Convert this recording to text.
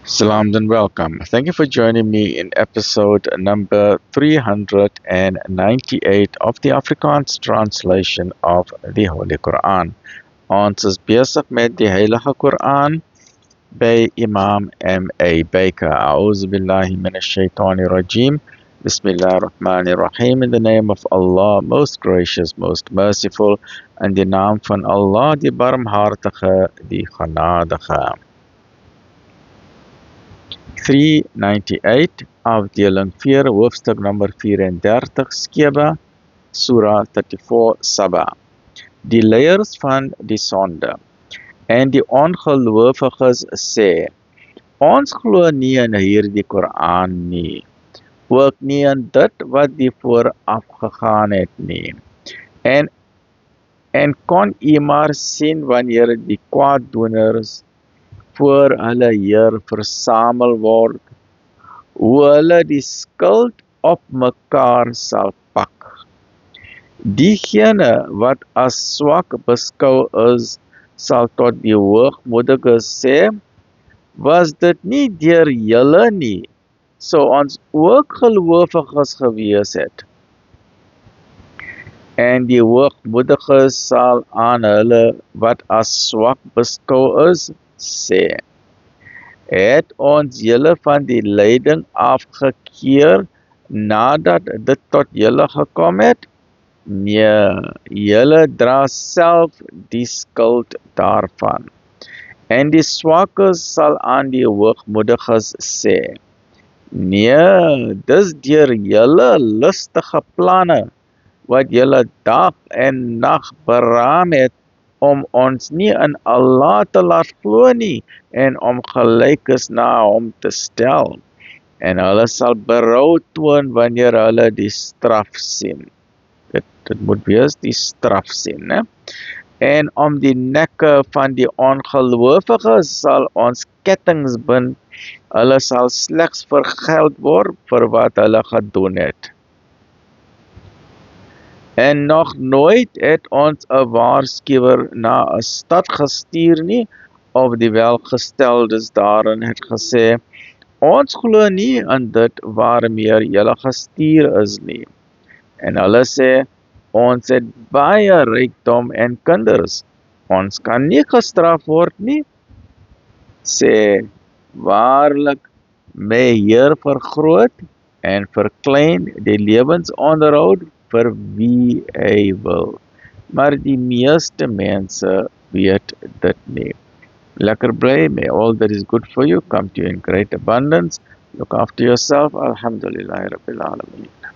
Salam and welcome. Thank you for joining me in episode number 398 of the Afrikaans translation of the Holy Quran. Ons is besig met die Heilige Quran by Imam M.A. Baker. A'udhu billahi minash shaitani rajim. Bismillah ar-Rahman ar-Rahim. In the name of Allah, most gracious, most merciful. In die naam van Allah, die barmhartige, die genadige. 398 afdeling 4 hoofstuk nummer 34 Skeba Surah 34 Saba. Die leiers van die sonde en die ongelowiges sê, ons glo nie in hierdie Koran nie, ook nie in dit wat die vooraf gegaan het nie. En kon u maar sien wanneer die kwaaddoeners voor hulle Heer versamel word, hoe hulle die skuld op mekaar sal pak. Diegene wat as swak beskou is, sal tot die hoogmoediges sê, was dit nie deur julle nie, sou ons ook gelowiges gewees het. En die hoogmoediges sal aan hulle wat as swak beskou is, sê, het ons julle van die lyding afgekeer nadat dit tot julle gekom het? Nee, julle dra self die skuld daarvan. En die swakkes sal aan die hoogmoediges sê, nee, dis deur julle lustige planne wat julle dag en nag beraam het om ons nie in Allah te laat glo nie en om gelykes na hom te stel. En hulle sal berou toon wanneer hulle die straf sien. Dit moet wees die straf sien, né? En om die nekke van die ongelowiges sal ons kettings bind. Hulle sal slegs vergeld word vir wat hulle gedoen het. En nog nooit het ons 'n waarskuwer na 'n stad gestuur nie, of die welgesteldes daarin het gesê, ons glo nie in dit waarmee julle gestuur is nie. En hulle sê, ons het baie rykdom en kinders, ons kan nie gestraf word nie. Sê, waarlik, my Heer vergroot en verklein die lewensonderhoud vir wie hy wil. Maar die meeste mense weet dit nie. Lekker bly, may all that is good for you come to you in great abundance. Look after yourself. Alhamdulillah Rabbil Alameen.